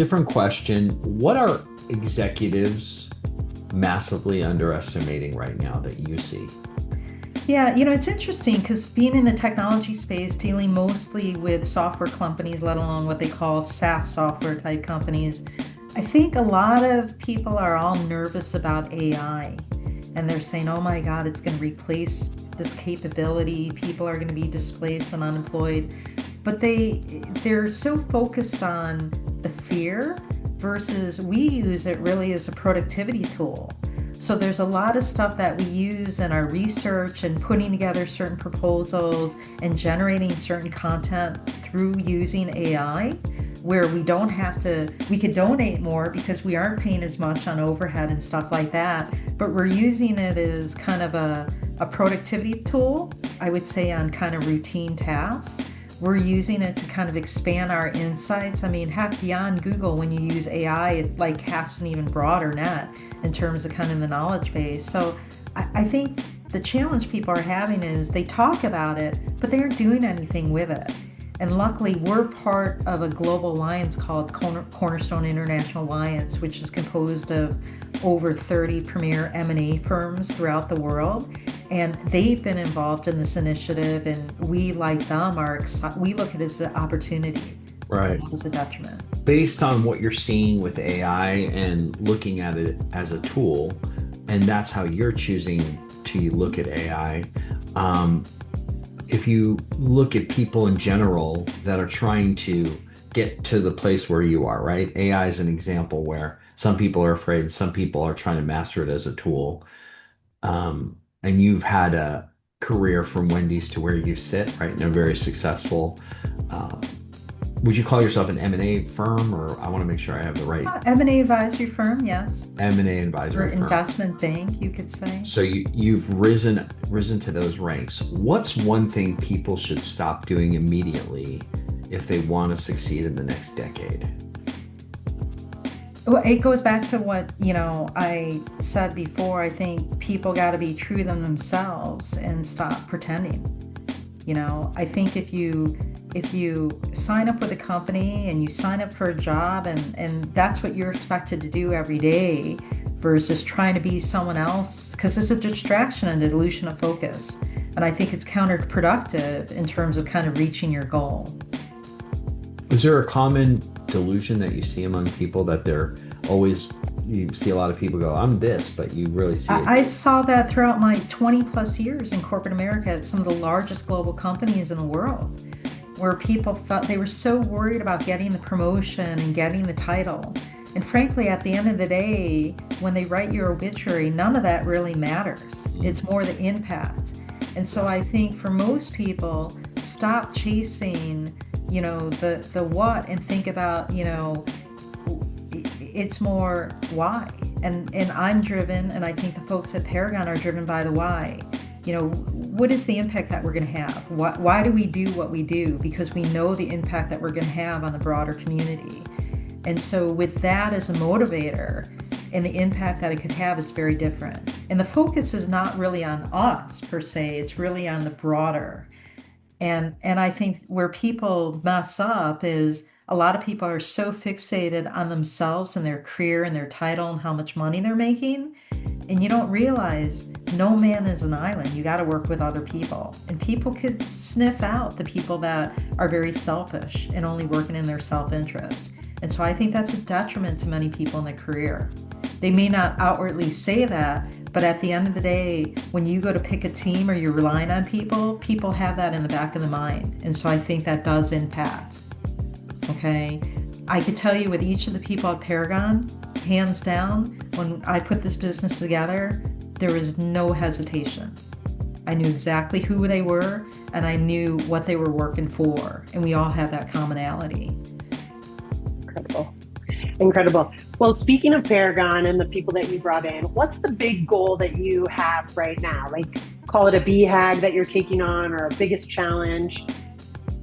different question. What are executives massively underestimating right now that you see? Yeah, it's interesting because being in the technology space, dealing mostly with software companies, let alone what they call SaaS software type companies, I think a lot of people are all nervous about AI. And they're saying, oh my God, it's going to replace this capability. People are going to be displaced and unemployed. But they're so focused on the fear versus we use it really as a productivity tool. So there's a lot of stuff that we use in our research and putting together certain proposals and generating certain content through using AI where we don't have to, we could donate more because we aren't paying as much on overhead and stuff like that, but we're using it as kind of a productivity tool, I would say, on kind of routine tasks. We're using it to kind of expand our insights. I mean, heck, beyond Google, when you use AI, it like casts an even broader net in terms of kind of the knowledge base. So I think the challenge people are having is they talk about it, but they aren't doing anything with it. And luckily, we're part of a global alliance called Cornerstone International Alliance, which is composed of over 30 premier M&A firms throughout the world. And they've been involved in this initiative, and we, like them, are excited. We look at it as an opportunity, Right. not as a detriment. Based on what you're seeing with AI and looking at it as a tool, and that's how you're choosing to look at AI. If you look at people in general that are trying to get to the place where you are, right? AI is an example where some people are afraid, some people are trying to master it as a tool. And you've had a career from Wendy's to where you sit, right? And a very successful. Um, would you call yourself an M&A firm, or I want to make sure I have the right M&A advisory firm, yes, M&A or advisory firm? investment bank, you could say. So you've risen to those ranks. What's one thing people should stop doing immediately if they want to succeed in the next decade? Well, it goes back to what, I said before. I think people got to be true to themselves and stop pretending. I think if you sign up with a company and you sign up for a job and that's what you're expected to do every day versus trying to be someone else, because it's a distraction and dilution of focus. And I think it's counterproductive in terms of kind of reaching your goal. Is there a common delusion that you see among people that they're always, you see a lot of people go, I'm this, but you really see it? I saw that throughout my 20 plus years in corporate America at some of the largest global companies in the world, where people felt they were so worried about getting the promotion and getting the title. And frankly, at the end of the day, when they write your obituary, none of that really matters. It's more the impact. And so I think for most people, stop chasing, the what and think about, it's more why. And I'm driven, and I think the folks at Paragon are driven by the why. What is the impact that we're going to have? Why do we do what we do? Because we know the impact that we're going to have on the broader community. And so with that as a motivator and the impact that it could have, it's very different. And the focus is not really on us per se, it's really on the broader. And I think where people mess up is a lot of people are so fixated on themselves and their career and their title and how much money they're making. And you don't realize no man is an island. You got to work with other people. And people could sniff out the people that are very selfish and only working in their self-interest. And so I think that's a detriment to many people in their career. They may not outwardly say that, but at the end of the day, when you go to pick a team or you're relying on people, people have that in the back of the mind. And so I think that does impact. Okay. I could tell you with each of the people at Paragon, hands down, when I put this business together, there was no hesitation. I knew exactly who they were and I knew what they were working for. And we all have that commonality. Incredible. Incredible. Well, speaking of Paragon and the people that you brought in, what's the big goal that you have right now? Like, call it a BHAG that you're taking on or a biggest challenge?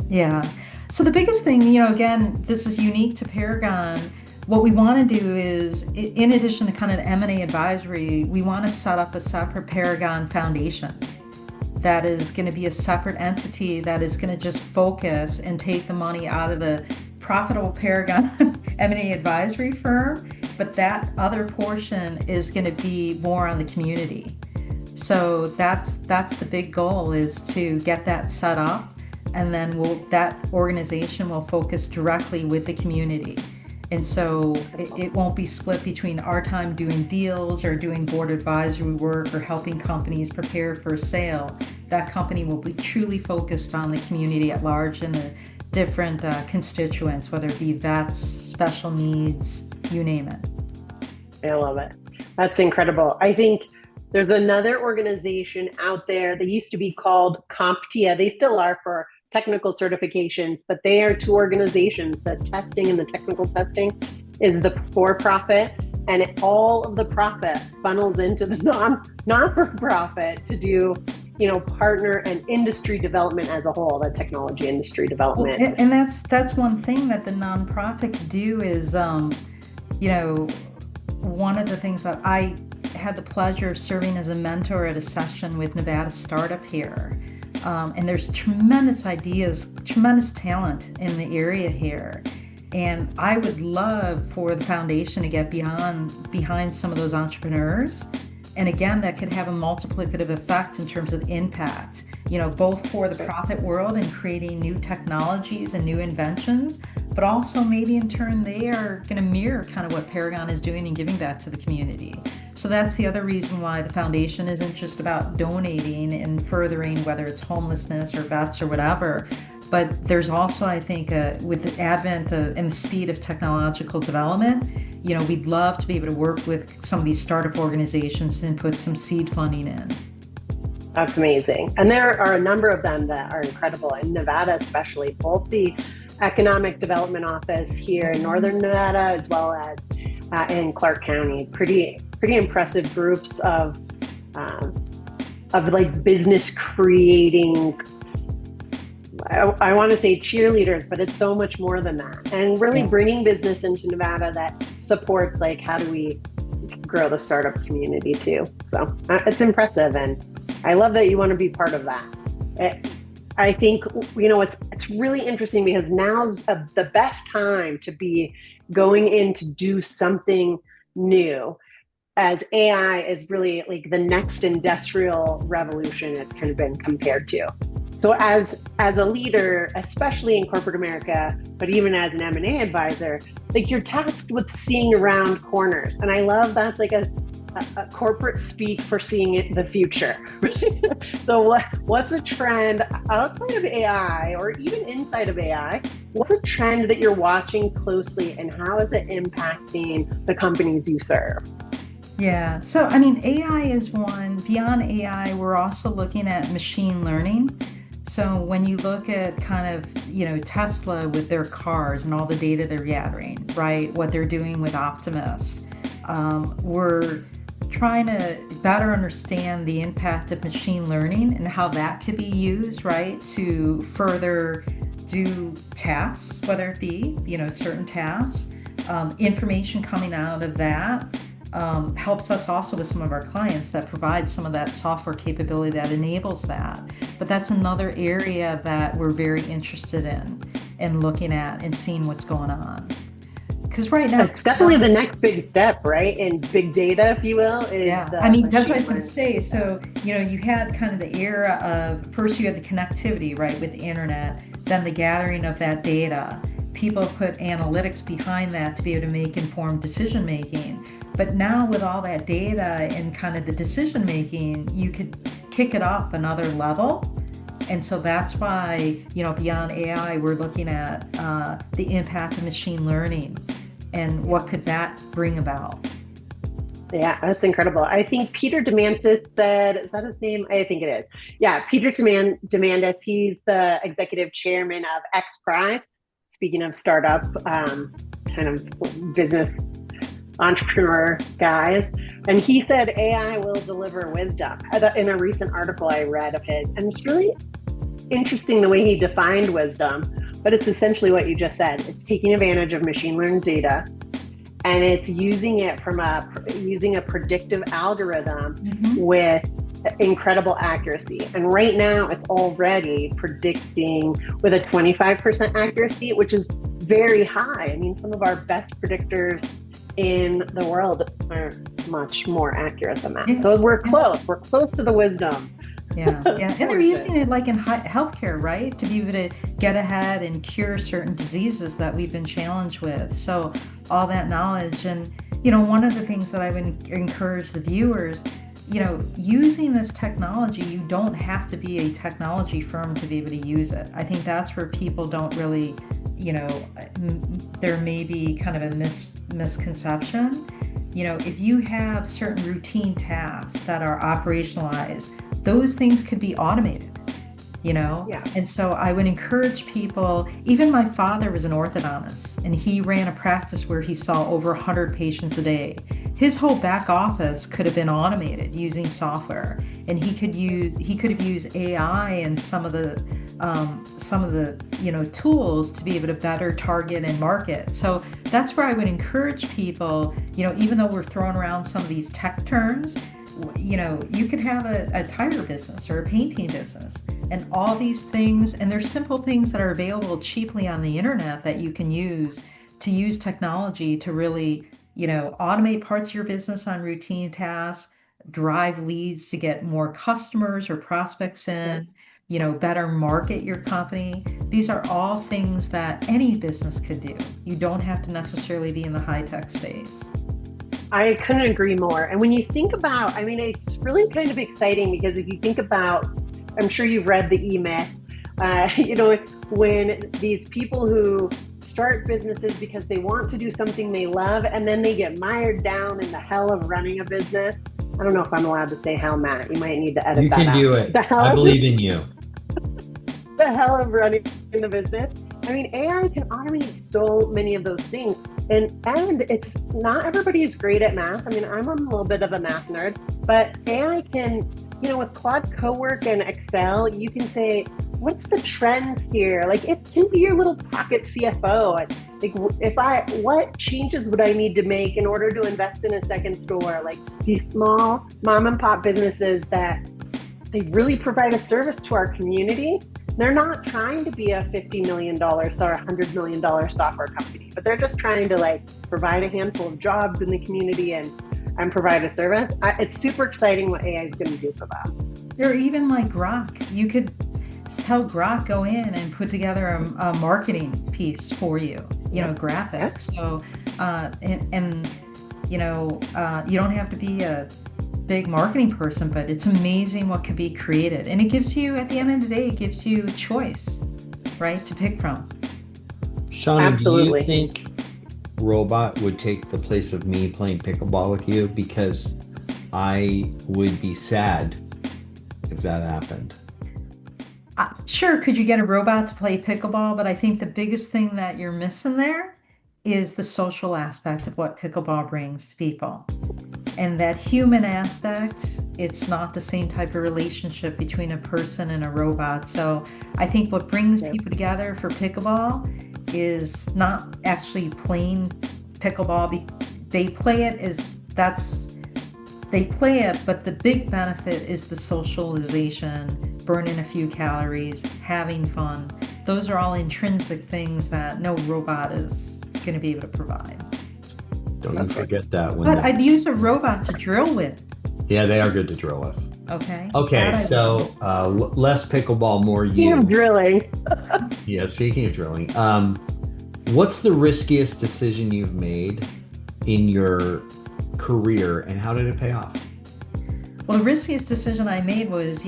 Yeah. So the biggest thing, again, this is unique to Paragon. What we want to do is, in addition to kind of M&A advisory, we want to set up a separate Paragon Foundation that is going to be a separate entity that is going to just focus and take the money out of the profitable Paragon M&A advisory firm, but that other portion is going to be more on the community. So that's the big goal, is to get that set up, and then that organization will focus directly with the community. And so it won't be split between our time doing deals or doing board advisory work or helping companies prepare for a sale. That company will be truly focused on the community at large and the different constituents, whether it be vets, special needs, you name it. I love it. That's incredible. I think there's another organization out there. They used to be called CompTIA. They still are for technical certifications, but they are two organizations. The testing and the technical testing is the for-profit, and all of the profit funnels into the non-for-profit to do, partner and industry development as a whole, the technology industry development. Well, and that's one thing that the nonprofit can do is, one of the things that I had the pleasure of serving as a mentor at a session with Nevada Startup here. And there's tremendous ideas, tremendous talent in the area here. And I would love for the foundation to get behind some of those entrepreneurs. And again, that could have a multiplicative effect in terms of impact, both for the profit world and creating new technologies and new inventions, but also maybe in turn they are going to mirror kind of what Paragon is doing and giving back to the community. So that's the other reason why the foundation isn't just about donating and furthering, whether it's homelessness or vets or whatever, but there's also, I think, with the advent and the speed of technological development, we'd love to be able to work with some of these startup organizations and put some seed funding in. That's amazing. And there are a number of them that are incredible in Nevada, especially both the Economic Development Office here in Northern Nevada, as well as in Clark County. Pretty impressive groups of like business creating, I want to say cheerleaders, but it's so much more than that. And really bringing business into Nevada that supports, like, how do we grow the startup community too? So it's impressive. And I love that you want to be part of that. I think, it's really interesting because now's the best time to be going in to do something new, as AI is really like the next industrial revolution it's kind of been compared to. So as a leader, especially in corporate America, but even as an M&A advisor, like, you're tasked with seeing around corners. And I love that's like a corporate speak for seeing the future. So what's a trend outside of AI or even inside of AI? What's a trend that you're watching closely, and how is it impacting the companies you serve? Yeah, so I mean, AI is one. Beyond AI, we're also looking at machine learning. So when you look at kind of, Tesla with their cars and all the data they're gathering, right? What they're doing with Optimus, we're trying to better understand the impact of machine learning and how that could be used, right, to further do tasks, whether it be, certain tasks. Information coming out of that helps us also with some of our clients that provide some of that software capability that enables that. But that's another area that we're very interested in looking at and seeing what's going on. Because right now, it's definitely the next big step, right? In big data, if you will. That's what I was going to say. So, you had kind of the era of, first you had the connectivity, right, with the internet, then the gathering of that data. People put analytics behind that to be able to make informed decision making. But now with all that data and kind of the decision making, you could kick it up another level. And so that's why, beyond AI, we're looking at the impact of machine learning and what could that bring about. Yeah, that's incredible. I think Peter Diamandis said, is that his name? I think it is. Yeah, Peter Diamandis, he's the executive chairman of X Prize. Speaking of startup, kind of business entrepreneur guys. And he said AI will deliver wisdom in a recent article I read of his. And it's really interesting the way he defined wisdom, but it's essentially what you just said. It's taking advantage of machine learning data, and it's using it using a predictive algorithm with incredible accuracy. And right now it's already predicting with a 25% accuracy, which is very high. I mean, some of our best predictors in the world are much more accurate than that. Yeah, So we're yeah, close. We're close to the wisdom yeah, yeah. And they're portion. using it like in healthcare, right? To be able to get ahead and cure certain diseases that we've been challenged with. So all that knowledge, and one of the things that I would encourage the viewers, using this technology, you don't have to be a technology firm to be able to use it. I think that's where people don't really, there may be kind of a misconception. If you have certain routine tasks that are operationalized, those things could be automated, Yeah. and so I would encourage people. Even my father was an orthodontist, and he ran a practice where he saw over 100 patients a day. His whole back office could have been automated using software, and he could have used AI and some of the tools to be able to better target and market. So that's where I would encourage people. Even though we're throwing around some of these tech terms, you could have a tire business or a painting business, and all these things, and there's simple things that are available cheaply on the internet that you can use technology to really, automate parts of your business on routine tasks, drive leads to get more customers or prospects Yeah. in, better market your company. These are all things that any business could do. You don't have to necessarily be in the high tech space. I couldn't agree more. And when you think about, I mean, it's really kind of exciting because if you think about, I'm sure you've read the E-Myth, when these people who start businesses because they want to do something they love and then they get mired down in the hell of running a business. I don't know if I'm allowed to say hell, Matt. You might need to edit You that can out. do it. The hell I believe in you. the hell of running the business. I mean, AI can automate so many of those things. And it's not everybody is great at math. I mean, I'm a little bit of a math nerd, but AI can, with Claude Cowork and Excel, you can say, what's the trends here? Like, it can be your little pocket CFO. Like, what changes would I need to make in order to invest in a second store? Like these small mom and pop businesses that they really provide a service to our community. They're not trying to be a $50 million or $100 million software company, but they're just trying to provide a handful of jobs in the community and provide a service. It's super exciting what AI is going to do for that. Or even like Grok, you could tell Grok go in and put together a marketing piece for you, graphics. So, you don't have to be a big marketing person, but it's amazing what could be created. And it gives you, at the end of the day, it gives you choice, right, to pick from. Shaunna, Absolutely. do you think robot would take the place of me playing pickleball with you? Because I would be sad if that happened. Sure, could you get a robot to play pickleball? But I think the biggest thing that you're missing there is the social aspect of what pickleball brings to people. And that human aspect, it's not the same type of relationship between a person and a robot. So I think what brings people together for pickleball is not actually playing pickleball. They play it but the big benefit is the socialization, burning a few calories, having fun. Those are all intrinsic things that no robot is going to be able to provide. Don't you forget that when But I'd use a robot to drill with. yeah, they are good to drill with. Okay. Okay, so less pickleball, more Speaking you. of drilling, Yeah, speaking of drilling, what's the riskiest decision you've made in your career, and how did it pay off? Well, the riskiest decision I made was,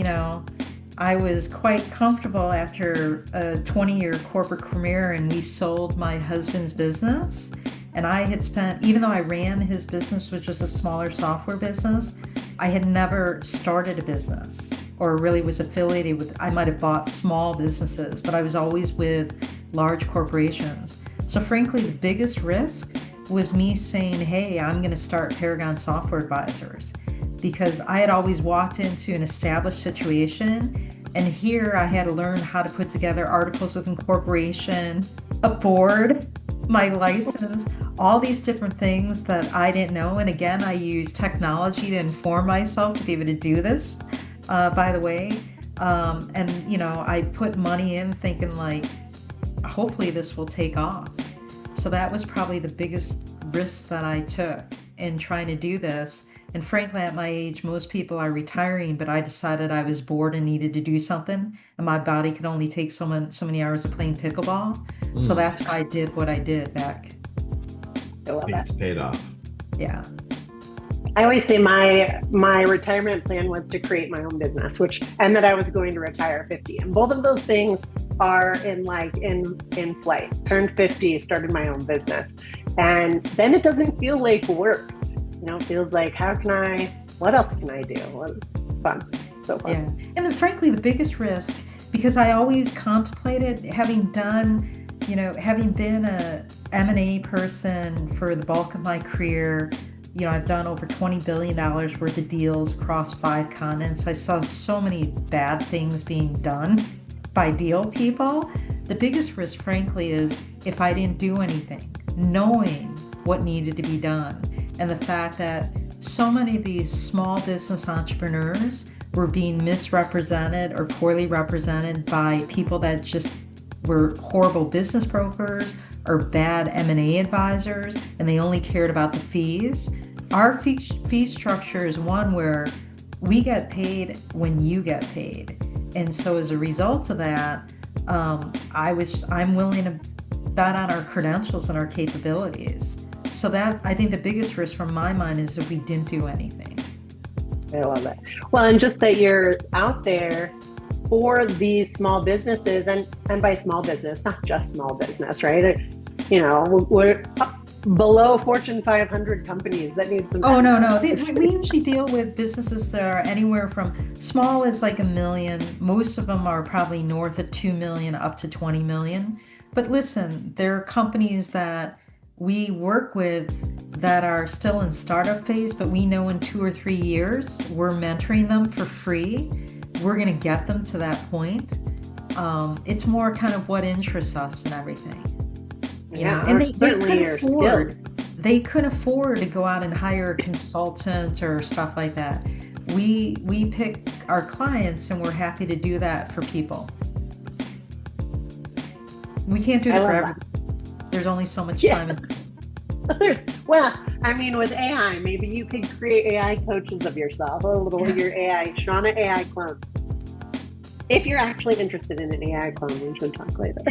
I was quite comfortable after a 20-year corporate career, and we sold my husband's business. And I had spent, even though I ran his business, which was a smaller software business, I had never started a business or really was affiliated with, I might have bought small businesses, but I was always with large corporations. So frankly, the biggest risk was me saying, hey, I'm going to start Paragon Software Advisors, because I had always walked into an established situation, and here I had to learn how to put together articles of incorporation, a board, my license, all these different things that I didn't know. And again, I use technology to inform myself to be able to do this, by the way. And I put money in thinking hopefully this will take off. So that was probably the biggest risk that I took in trying to do this. And frankly, at my age, most people are retiring, but I decided I was bored and needed to do something, and my body could only take so many hours of playing pickleball. So Mm, that's why I did what I did back. I love that. it's paid off. Yeah. I always say my retirement plan was to create my own business, which and that I was going to retire 50. And both of those things are in flight. Turned 50, started my own business. And then it doesn't feel like work. It feels like what else can I do? Well, it's fun. So fun. Yeah. And then frankly, the biggest risk, because I always contemplated having been a M&A person for the bulk of my career, I've done over $20 billion worth of deals across 5 continents. I saw so many bad things being done by deal people. The biggest risk, frankly, is if I didn't do anything, knowing what needed to be done. And the fact that so many of these small business entrepreneurs were being misrepresented or poorly represented by people that just were horrible business brokers or bad M&A advisors, and they only cared about the fees. Our fee structure is one where we get paid when you get paid. And so as a result of that, I'm willing to bet on our credentials and our capabilities. So that, I think the biggest risk from my mind is if we didn't do anything. I love it. Well, and just that you're out there for these small businesses, and by small business, not just small business, right? We're below Fortune 500 companies that need some. Oh, no. We usually deal with businesses that are anywhere from small as like $1 million. Most of them are probably north of 2 million up to 20 million. But listen, there are companies that we work with that are still in startup phase, but we know in 2 or 3 years, we're mentoring them for free. We're going to get them to that point. It's more kind of what interests us and everything. And they couldn't afford to go out and hire a consultant or stuff like that. We pick our clients, and we're happy to do that for people. We can't do it for everyone. There's only so much time. With AI, maybe you could create AI coaches of yourself, your AI, Shaunna AI clone. If you're actually interested in an AI clone, we should talk later.